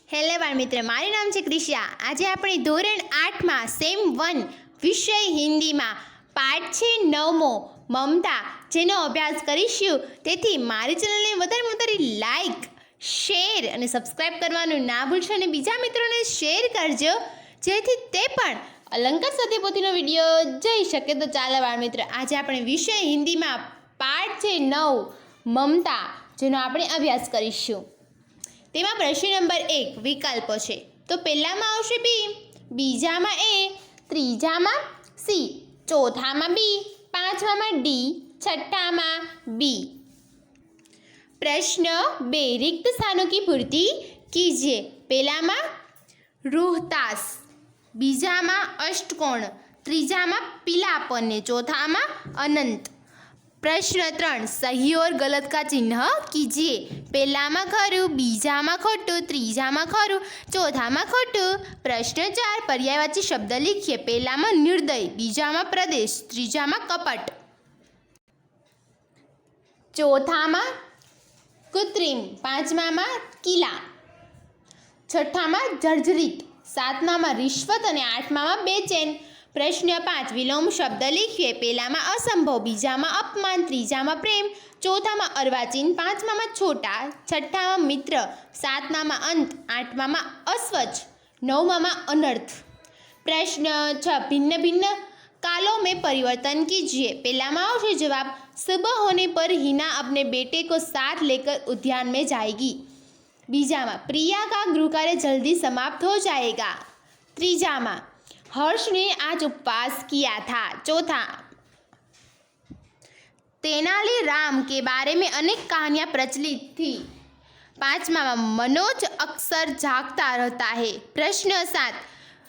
Hello બાળમિત્ર, મારું નામ છે ક્રિશા। આજે આપણે ધોરણ 8માં સેમ 1 વિષય હિન્દીમાં પાઠ છે 9મો મમતા, જેનો અભ્યાસ કરીશું। તેથી મારી ચેનલને વધારે લાઈક, શેર અને સબસ્ક્રાઈબ કરવાનું ના ભૂલશો અને બીજા મિત્રોને શેર કરજો, જેથી તે પણ અલંકાર સાથે પોતીનો વિડીયો જોઈ શકે। તો ચાલો બાળમિત્ર, આજે આપણે વિષય હિન્દીમાં પાઠ છે 9 મમતા, જેનો આપણે અભ્યાસ કરીશું। તેમાં પ્રશ્ન નંબર 1 વિકલ્પો છે। તો પહેલામાં આવશે બી, બીજામાં એ, ત્રીજામાં સી, ચોથામાં બી, પાંચમામાં ડી, છઠ્ઠામાં બી। प्रश्न 2 रिक्त स्थानों की पूर्ति कीजिए। पहलाમાં रोहतास, બીજામાં अष्टकोण, ત્રીજામાં पीलापन ने चौथाમાં अनंत। प्रश्न 3 सही और गलत का चिन्ह कीजिए। पहलाમાં खरू, બીજામાં खोटू, ત્રીજામાં खरू, चौथाમાં खोटू। प्रश्न 4 पर्यायवाची शब्द लिखिए। पहलाમાં निर्दय, બીજામાં प्रदेश, ત્રીજામાં कपट, चौथाમાં कृत्रिम, પાંચમામાં કિલા, છઠ્ઠામાં જર્જરિત, સાતમામાં रिश्वत અને આઠમામાં બેચેન। प्रश्न 5 विलोम शब्द लिखिए। पहलाમાં असंभव, બીજામાં अपमान, ત્રીજામાં प्रेम, चौथाમાં अर्वाचीन, પાંચમામાં छोटा, छठ्ठाમાં मित्र, सातमाમાં अंत, आठमाમાં अस्वच्छ, नौमाમાં अनर्थ। प्रश्न 6 भिन्न भिन्न कालों में परिवर्तन कीजिए। पहलाમાં આવશે जवाब सुबह होने पर हिना अपने बेटे को साथ लेकर उद्यान में जाएगी। बीजामा प्रिया का गृह कार्य जल्दी समाप्त हो जाएगा। त्रीजामा हर्ष ने आज उपवास किया था। चौथा तेनालीराम के बारे में अनेक कहानियां प्रचलित थी। पांचवा मनोज अक्सर जागता रहता है। प्रश्न 7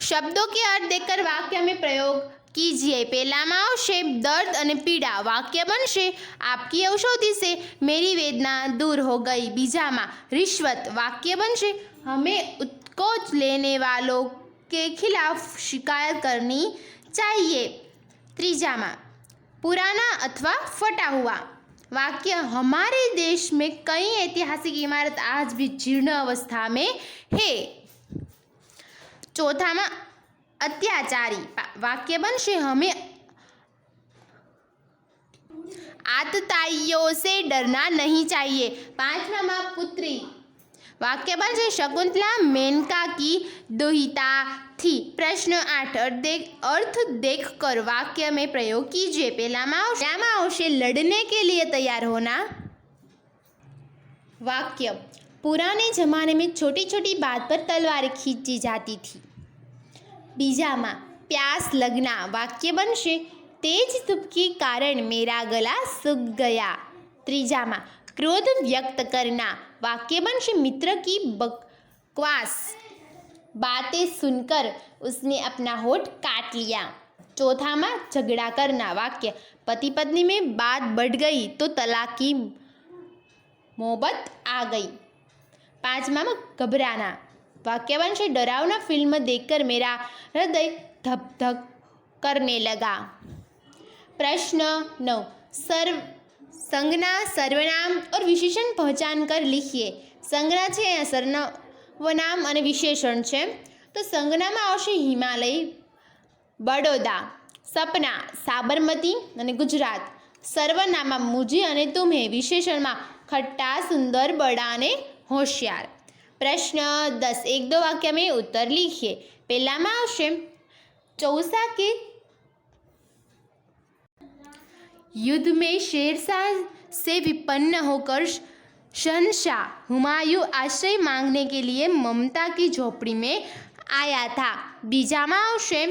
शब्दों के अर्थ देकर वाक्य में प्रयोग कीजिए। पहलाમાં આવશે दर्द અને पीड़ा, वाक्य बनशे आपकी औषधि से मेरी वेदना दूर हो गई। बीजामा रिश्वत, वाक्य बनशे हमें उत्कोच लेने वालों के खिलाफ शिकायत करनी चाहिए। त्रीजामा पुराना अथवा फटा हुआ, वाक्य हमारे देश में कई ऐतिहासिक इमारत आज भी जीर्ण अवस्था में है। चौथामा अत्याचारी, वाक्य बनशे हमें आतताइयों से डरना नहीं चाहिए। पांचवा पुत्री, वाक्य बनशे शकुंतला मेनका की दुहिता थी। प्रश्न 8 अर्थ देख कर वाक्य में प्रयोग कीजिए। पहलाમાં આવશે लड़ने के लिए तैयार होना, वाक्य पुराने जमाने में छोटी छोटी बात पर तलवार खींची जाती थी। बीजामा प्यास लगना, वाक्य बनशे तेज धूप के कारण मेरा गला सूख गया। त्रीजामा क्रोध व्यक्त करना, वाक्य बनशे मित्र की बकवास बातें सुनकर उसने अपना होठ काट लिया। चौथामा झगड़ा करना, वाक्य पति पत्नी में बात बढ़ गई तो तलाक की मोहब्बत आ गई। पांचवा घबराना, वाक्य बनशे डरावना फिल्म देखकर मेरा हृदय धक धक करने लगा। प्रश्न 9 संज्ञा, सर्वनाम और विशेषण पहचान कर लिखिए। संज्ञा છે સર્વનામ અને વિશેષણ છે। તો સંજ્ઞામાં આવશે હિમાલય, બડોદા, સપના, સાબરમતી અને ગુજરાત। સર્વનામમાં મુझे અને तुम्हें, વિશેષણમાં खट्टा, सुंदर, बड़ा અને होशियार। प्रश्न 10 एक दो वाक्य में उत्तर लिखिए। पहलाમાં આવશે चौसा के युद्ध में शेरशाह से विपन्न होकर शहंशाह हुमायूं आश्रय मांगने के लिए ममता की झोपड़ी में आया था। बीजाમાં આવશે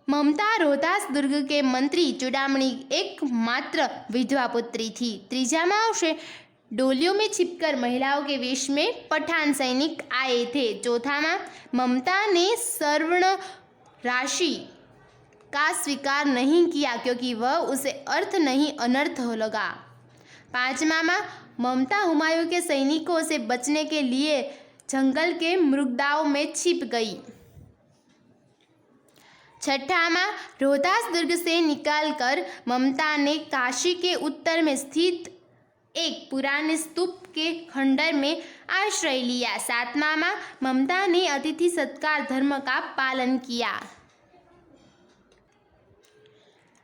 ममता रोहतास दुर्ग के मंत्री चूड़ामणि एकमात्र विधवा पुत्री थी। त्रीजाમાં આવશે डोलियों में छिपकर महिलाओं के वेश में पठान सैनिक आए थे। चौथाમાં ममता ने स्वर्ण राशि का स्वीकार नहीं किया क्योंकि वह उसे अर्थ नहीं अनर्थ लगा। पांचवा ममता हुमायूं के सैनिकों से बचने के लिए जंगल के मृगदाओं में छिप गई। छठा रोहतास दुर्ग से निकालकर ममता ने काशी के उत्तर में स्थित एक पुराने स्तूप के खंडर में आश्रय लिया। 7वां माह, ममता ने अतिथि सत्कार धर्म का पालन किया।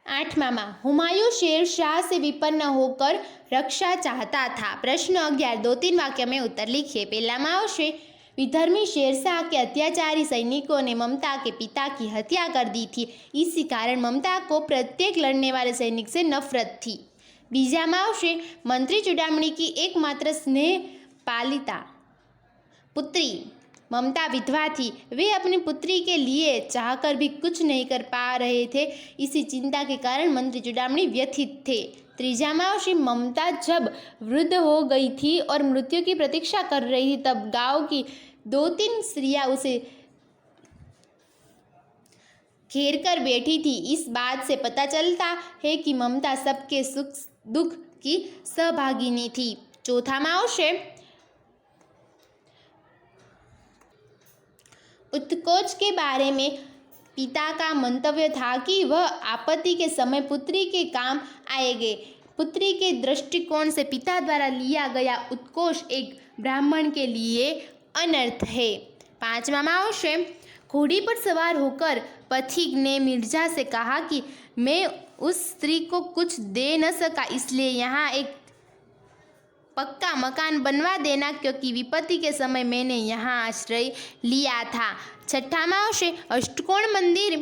8वां माह, हुमायूं शेर शाह से विपन्न होकर रक्षा चाहता था। प्रश्न 11, 2-3 वाक्य में उत्तर लिखिए। पहला माह से विधर्मी शेरशाह के अत्याचारी सैनिकों ने ममता के पिता की हत्या कर दी थी। इसी कारण ममता को प्रत्येक लड़ने वाले सैनिक से नफरत थी। बीजा माह से मंत्री चूड़ामणी की एकमात्र स्नेह पालिता पुत्री ममता विधवा थी। वे अपनी पुत्री के लिए चाहकर भी कुछ नहीं कर पा रहे थे। इसी चिंता के कारण मंत्री चूड़ामणी व्यथित थे। तीजा माह से ममता जब वृद्ध हो गई थी और मृत्यु की प्रतीक्षा कर रही थी, तब गांव की 2-3 स्त्रियां उसे घेर कर बैठी थी। इस बात से पता चलता है कि ममता सबके सुख दुख की सहभागिनी थी। चौथा माह से उत्कोच के बारे में पिता का मंतव्य था कि वह आपत्ति के समय पुत्री के काम आएंगे। पुत्री के दृष्टिकोण से पिता द्वारा लिया गया उत्कोच एक ब्राह्मण के लिए अनर्थ है। 5वां माह से घोड़ी पर सवार होकर पथिक ने मिर्जा से कहा कि मैं उस स्त्री को कुछ दे न सका, इसलिए यहाँ एक पक्का मकान बनवा देना, क्योंकि विपत्ति के समय मैंने यहाँ आश्रय लिया था। 6ठा माह से अष्टकोण मंदिर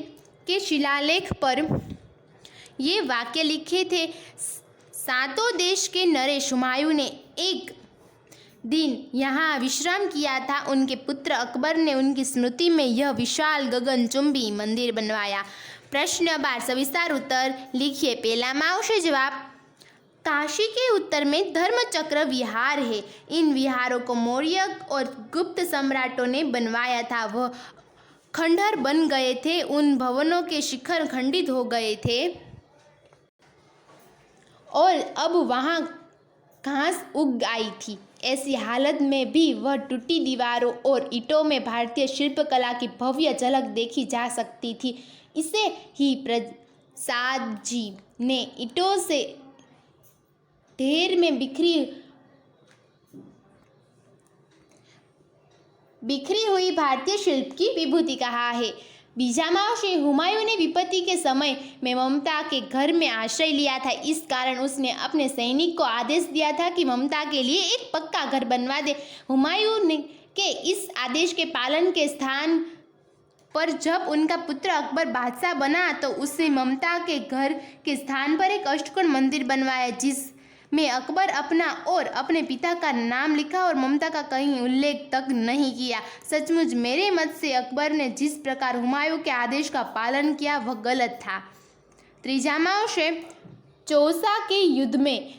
के शिलालेख पर ये वाक्य लिखे थे। सातों देश के नरेश हुमायूं ने एक दिन यहाँ विश्राम किया था। उनके पुत्र अकबर ने उनकी स्मृति में यह विशाल गगनचुंबी मंदिर बनवाया। प्रश्न 12, सविस्तार उत्तर लिखिए। पहला माह से जवाब। काशी के उत्तर में धर्मचक्र विहार है। इन विहारों को मौर्य और गुप्त सम्राटों ने बनवाया था। वह खंडहर बन गए थे। उन भवनों के शिखर खंडित हो गए थे और अब वहाँ घास उग आई थी। ऐसी हालत में भी वह टूटी दीवारों और ईंटों में भारतीय शिल्पकला की भव्य झलक देखी जा सकती थी। इसे ही प्रसाद जी ने ईंटों से ढेर में बिखरी हुई भारतीय शिल्प की विभूति कहा है। बीजा माह से हुमायूं ने विपत्ति के समय में ममता के घर में आश्रय लिया था। इस कारण उसने अपने सैनिक को आदेश दिया था कि ममता के लिए एक पक्का घर बनवा दे। हुमायूं के इस आदेश के पालन के स्थान पर जब उनका पुत्र अकबर बादशाह बना, तो उसने ममता के घर के स्थान पर एक अष्टकोण मंदिर बनवाया, जिसमें अकबर अपना और अपने पिता का नाम लिखा और ममता का कहीं उल्लेख तक नहीं किया। सचमुच मेरे मत से अकबर ने जिस प्रकार हुमायूं के आदेश का पालन किया वह गलत था। तीजा माह से चौसा के युद्ध में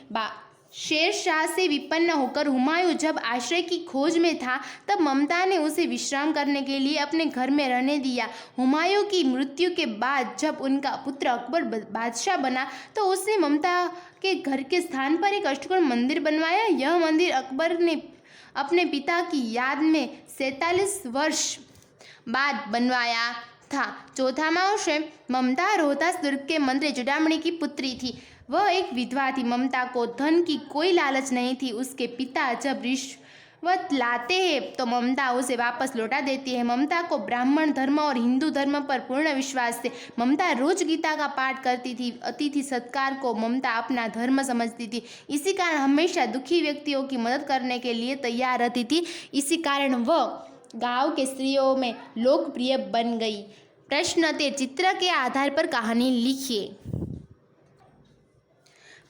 शेर शाह से विपन्न होकर हुमायूं जब आश्रय की खोज में था, तब ममता ने उसे विश्राम करने के लिए अपने घर में रहने दिया। हुमायूं की मृत्यु के बाद जब उनका पुत्र अकबर बादशाह बना, तो उसने ममता के घर के स्थान पर एक अष्टकोण मंदिर बनवाया। यह मंदिर अकबर ने अपने पिता की याद में 47 वर्ष बाद बनवाया था। चौथा माह से ममता रोहतास दुर्ग के मंत्री चूड़ामणी की पुत्री थी। वह एक विधवा थी। ममता को धन की कोई लालच नहीं थी। उसके पिता जब रिश्वत लाते हैं तो ममता उसे वापस लौटा देती है। ममता को ब्राह्मण धर्म और हिंदू धर्म पर पूर्ण विश्वास थे। ममता रोज गीता का पाठ करती थी। अतिथि सत्कार को ममता अपना धर्म समझती थी। इसी कारण हमेशा दुखी व्यक्तियों की मदद करने के लिए तैयार रहती थी। इसी कारण वह गांव के स्त्रियों में लोकप्रिय बन गई। प्रश्न 13, चित्र के आधार पर कहानी लिखिए।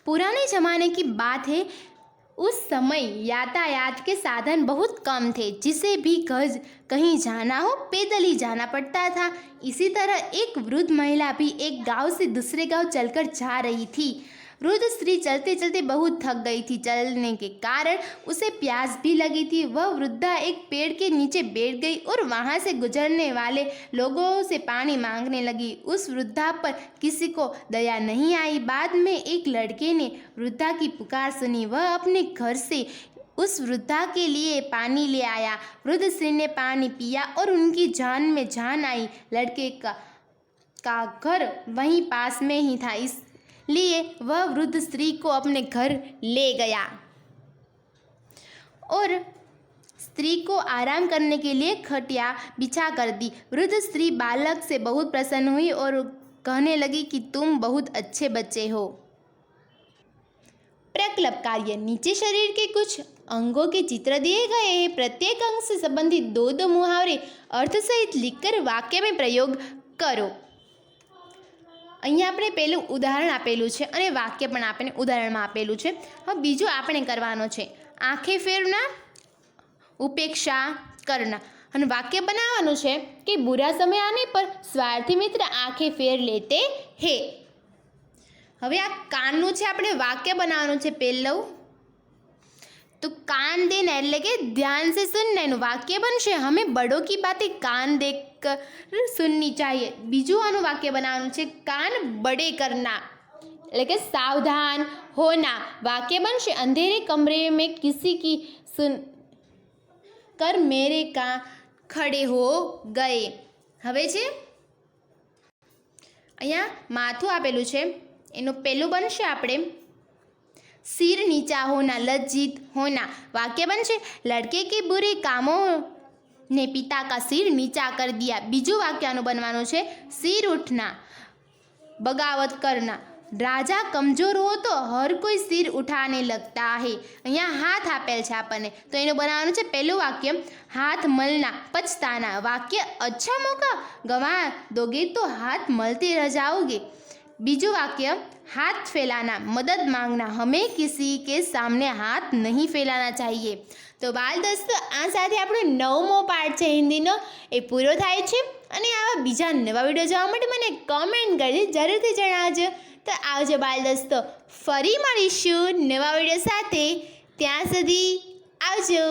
पुराने जमाने की बात है। उस समय यातायात के साधन बहुत कम थे। जिसे भी कहीं जाना हो पैदल ही जाना पड़ता था। इसी तरह एक वृद्ध महिला भी एक गांव से दूसरे गांव चलकर जा रही थी। वृद्ध स्त्री चलते चलते बहुत थक गई थी। चलने के कारण उसे प्यास भी लगी थी। वह वृद्धा एक पेड़ के नीचे बैठ गई और वहां से गुजरने वाले लोगों से पानी मांगने लगी। उस वृद्धा पर किसी को दया नहीं आई। बाद में एक लड़के ने वृद्धा की पुकार सुनी। वह अपने घर से उस वृद्धा के लिए पानी ले आया। वृद्ध स्त्री ने पानी पिया और उनकी जान में जान आई। लड़के का घर वहीं पास में ही था, इसलिए वह वृद्ध स्त्री को अपने घर ले गया। और स्त्री को आराम करने के लिए खटिया बिछा कर दी। वृद्ध स्त्री बालक से बहुत प्रसन्न हुई और कहने लगी कि तुम बहुत अच्छे बच्चे हो। प्रकल्प कार्य। नीचे शरीर के कुछ अंगों के चित्र दिए गए हैं। प्रत्येक अंग से संबंधित दो दो मुहावरे अर्थ सहित लिखकर वाक्य में प्रयोग करो। અહીંયા આપણે પહેલું ઉદાહરણ આપેલું છે અને વાક્ય પણ આપણે ઉદાહરણમાં આપેલું છે। હવે બીજું આપણે કરવાનો છે આંખે ફેરના ઉપેક્ષા કરના અને વાક્ય બનાવવાનું છે કે બુરા સમય આને પર સ્વાર્થી મિત્ર આંખે ફેર લેતે હે। હવે આ કાનનું છે આપણે વાક્ય બનાવવાનું છે પહેલું तो कान देना એટલે કે ध्यान से सुनना એનું વાક્ય બનશે हमें बड़ों की बातें कान देकर सुननी चाहिए। બીજું આનું વાક્ય બનાવવાનું છે કાન बड़े करना એટલે કે सावधान होना વાક્ય બનશે अंधेरे कमरे में किसी की सुन कर मेरे कान खड़े हो गए। હવે છે અહીંયા માથું આપેલું છે એનું પહેલું બનશે આપણે सिर नीचा होना लज्जित होना वाक्य बनશે लड़के के बुरे कामों ने पिता का सिर नीचा कर दिया। बीजू वाक्यનું બનવાનું છે सिर उठना बगावत करना राजा कमजोर हो तो हर कोई सिर उठाने लगता है। અહીંયા હાથ આપેલ છે આપણને તો એનું બનાવવાનું છે પહેલું વાક્ય हाथ मलना पछताना वाक्य अच्छा मौका गवा दोगे तो हाथ मलते रह जाओगे। बीजू वाक्य हाथ फैलाना मदद मांगना हमें किसी के सामने हाथ नहीं फैलाना चाहिए। तो बाल दोस्तों आ साथे આપણો નવમો પાઠ છે હિન્દીનો એ પૂરો થાય છે અને આવા બીજા નવા વિડીયો જોવા માટે મને કમેન્ટ કરી જરૂરથી જણાવજો। તો આવજો બાલ દોસ્તો ફરી મળીશું નવા વિડીયો સાથે ત્યાં સુધી આવજો।